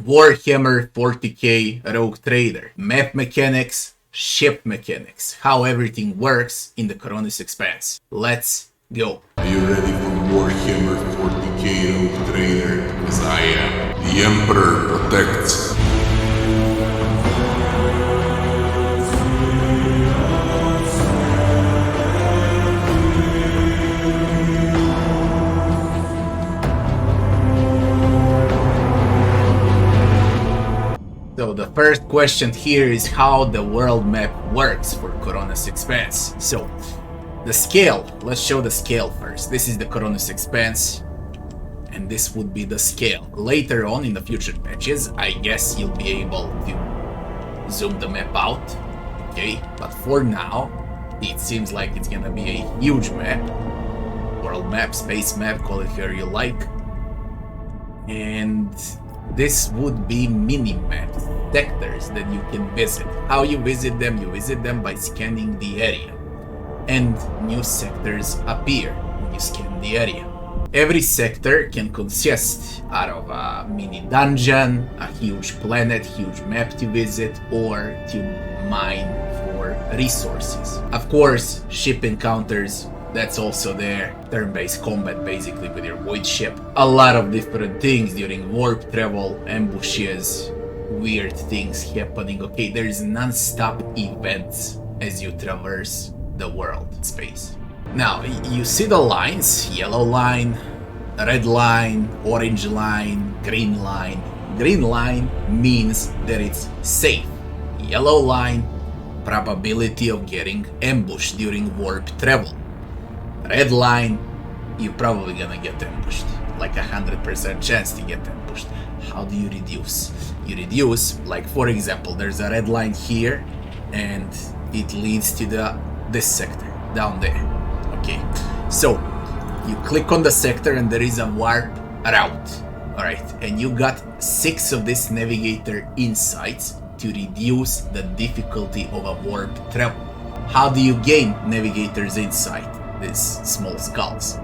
Warhammer 40K Rogue Trader. Map mechanics, ship mechanics, how everything works in the Koronus Expanse. Let's go. Are you ready for Warhammer 40K Rogue Trader? As I am. The Emperor protects. So the first question here is how the world map works for Koronus Expanse. So the scale, let's show the scale first. This is the Koronus Expanse, and this would be the scale. Later on in the future patches, I guess you'll be able to zoom the map out, okay? But for now, it seems like it's gonna be a huge map. World map, space map, call it how you like. And this would be mini-maps, sectors that you can visit. How you visit them? You visit them by scanning the area. And new sectors appear when you scan the area. Every sector can consist out of a mini dungeon, a huge planet, huge map to visit, or to mine for resources. Of course, ship encounters, that's also there. Turn-based combat basically with your void ship. A lot of different things during warp travel, ambushes, weird things happening. Okay, there's non-stop events as you traverse the world space. Now, you see the lines, yellow line, red line, orange line, green line. Green line means that it's safe. Yellow line, probability of getting ambushed during warp travel. Red line, you're probably gonna get ambushed. Like 100% chance to get ambushed. How do you reduce? You reduce, like for example, there's a red line here, and it leads to this sector, down there. Okay, so you click on the sector and there is a warp route. Alright, and you got 6 of this navigator insights to reduce the difficulty of a warp travel. How do you gain navigator's insight? These small skulls.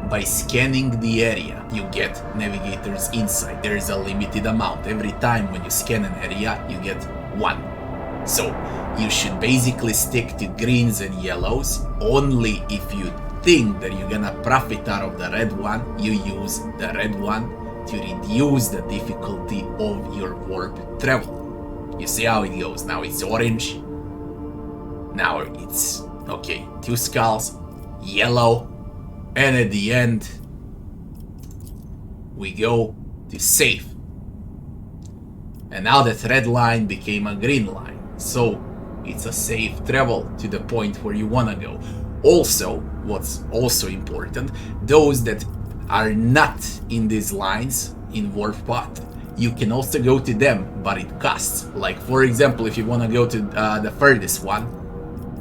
By scanning the area, you get navigator's insight. There is a limited amount. Every time when you scan an area, you get 1. So you should basically stick to greens and yellows. Only if you think that you're gonna profit out of the red one, you use the red one to reduce the difficulty of your warp travel. You see how it goes. Now it's orange. Now it's, okay, 2 skulls. Yellow, and at the end we go to safe. And now that red line became a green line, so it's a safe travel to the point where you wanna go. Also, what's also important, those that are not in these lines in warp path, you can also go to them, but it costs. Like for example, if you wanna go to the furthest one,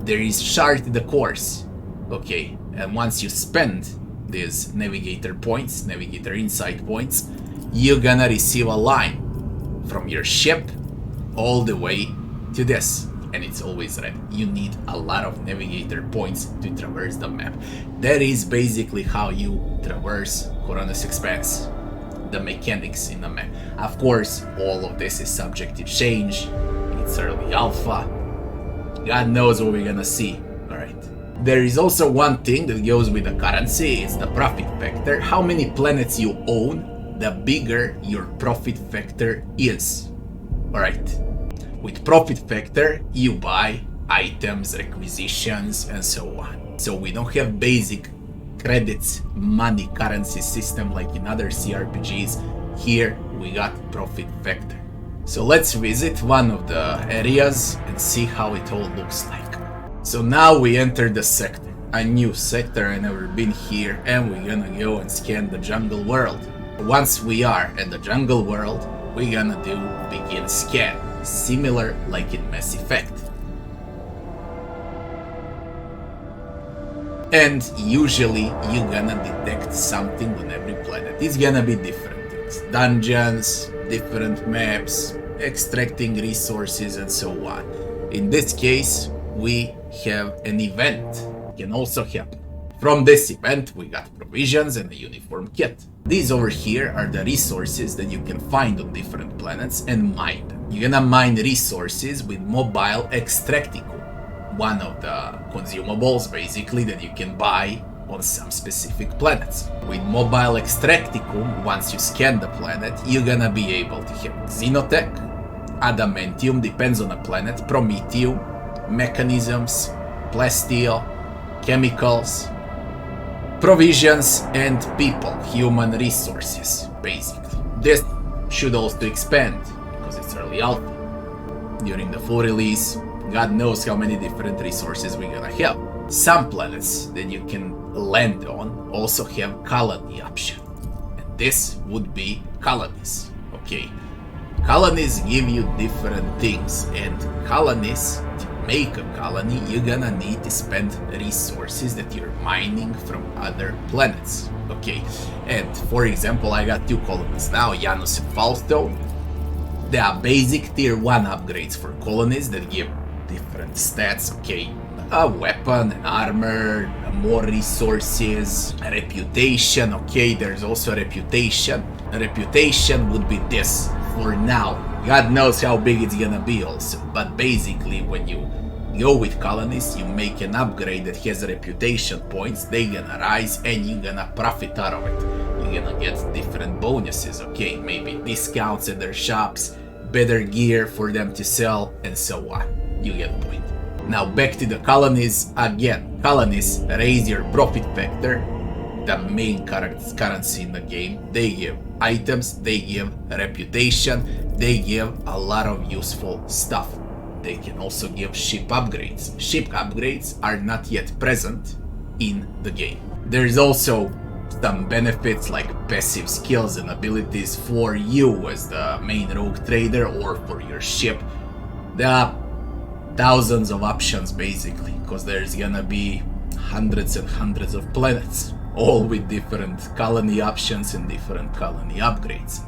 there is shard the course. Okay, and once you spend these navigator points, navigator insight points, you're gonna receive a line from your ship all the way to this, and it's always red. You need a lot of navigator points to traverse the map. That is basically how you traverse Koronus Expanse, the mechanics in the map. Of course, all of this is subject to change. It's early alpha. God knows what we're gonna see. Alright. There is also one thing that goes with the currency, it's the profit factor. How many planets you own, the bigger your profit factor is. Alright. With profit factor, you buy items, requisitions, and so on. So we don't have basic credits, money, currency system like in other CRPGs. Here we got profit factor. So let's visit one of the areas and see how it all looks like. So now we enter the sector, a new sector. I've never been here, and we're gonna go and scan the jungle world. Once we are in the jungle world, we're gonna do begin scan, similar like in Mass Effect. And usually you're gonna detect something on every planet. It's gonna be different things, dungeons, different maps, extracting resources, and so on. In this case, we have an event. Can also happen. From this event, we got provisions and a uniform kit. These over here are the resources that you can find on different planets and mine them. You're gonna mine resources with mobile extracticum, one of the consumables basically that you can buy on some specific planets. With mobile extracticum, once you scan the planet, you're gonna be able to have xenotech, adamantium, depends on the planet, promethium, mechanisms, plasteel, chemicals, provisions, and people, human resources, basically. This should also expand, because it's early alpha. During the full release, God knows how many different resources we're gonna have. Some planets that you can land on also have colony option. And this would be colonies, okay? Colonies give you different things, and colonies, to make a colony, you're gonna need to spend resources that you're mining from other planets, okay? And for example, I got 2 colonies now, Janus and Fausto. They are basic tier 1 upgrades for colonies that give different stats, okay? A weapon, an armor, more resources, a reputation, okay? There's also a reputation. A reputation would be this for now. God knows how big it's gonna be also, but basically when you go with colonies, you make an upgrade that has reputation points, they gonna rise and you're gonna profit out of it. You're gonna get different bonuses, okay? Maybe discounts at their shops, better gear for them to sell, and so on. You get the point. Now back to the colonies again. Colonies raise your profit factor, the main currency in the game. They give items, they give reputation, they give a lot of useful stuff. They can also give ship upgrades. Ship upgrades are not yet present in the game. There's also some benefits like passive skills and abilities for you as the main rogue trader or for your ship. There are thousands of options basically, because there's gonna be hundreds and hundreds of planets, all with different colony options and different colony upgrades.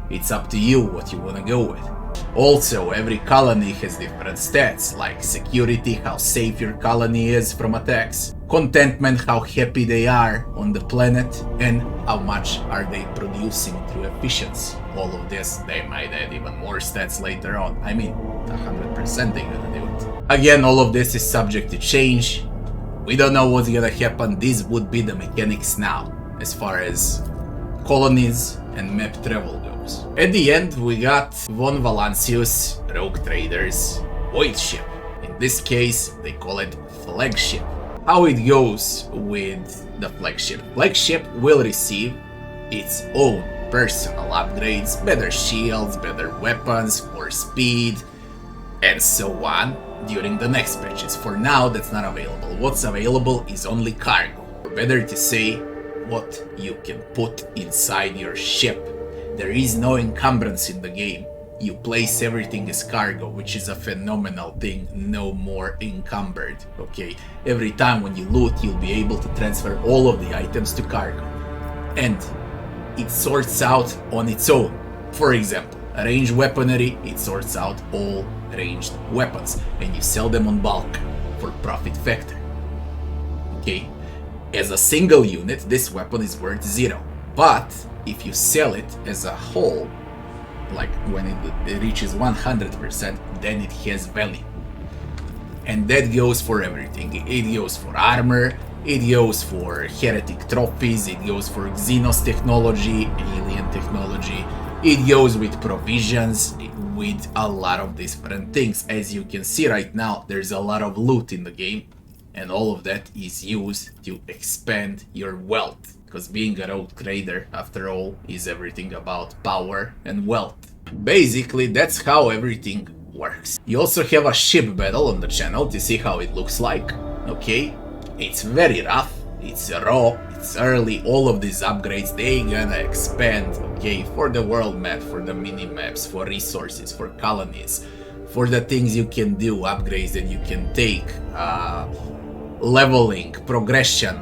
It's up to you what you wanna go with. Also, every colony has different stats, like security, how safe your colony is from attacks, contentment, how happy they are on the planet, and how much are they producing through efficiency. All of this, they might add even more stats later on. I mean, 100% they're gonna do it. Again, all of this is subject to change. We don't know what's gonna happen. These would be the mechanics now, as far as colonies and map travel goes. At the end, we got Von Valancius Rogue Trader's Void Ship. In this case, they call it Flagship. How it goes with the Flagship? Flagship will receive its own personal upgrades, better shields, better weapons, more speed, and so on during the next patches. For now, that's not available. What's available is only cargo. Or better to say, what you can put inside your ship. There is no encumbrance in the game. You place everything as cargo, which is a phenomenal thing, no more encumbered, okay? Every time when you loot, you'll be able to transfer all of the items to cargo. And it sorts out on its own. For example, ranged weaponry, it sorts out all ranged weapons, and you sell them on bulk for profit factor, okay? As a single unit, this weapon is worth 0, but if you sell it as a whole, like when it reaches 100%, then it has value. And that goes for everything. It goes for armor, it goes for heretic trophies, it goes for Xenos technology, alien technology, it goes with provisions, with a lot of different things. As you can see right now, there's a lot of loot in the game, and all of that is used to expand your wealth. Because being a rogue trader, after all, is everything about power and wealth. Basically, that's how everything works. You also have a ship battle on the channel to see how it looks like, okay? It's very rough, it's raw, it's early, all of these upgrades, they gonna expand, okay? For the world map, for the mini-maps, for resources, for colonies, for the things you can do, upgrades that you can take, leveling, progression,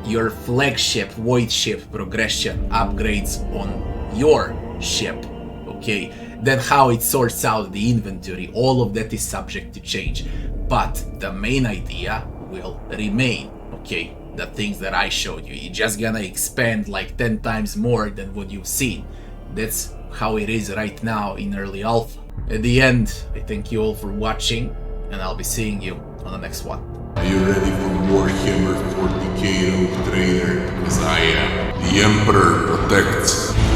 your flagship, void ship progression, upgrades on your ship, okay? Then how it sorts out the inventory, all of that is subject to change. But the main idea will remain, okay? the things that I showed you. It's just gonna expand like 10 times more than what you've seen. That's how it is right now in early alpha. At the end, I thank you all for watching, and I'll be seeing you on the next one. Are you ready for Warhammer 40K Rogue Trader? As I am. The Emperor protects.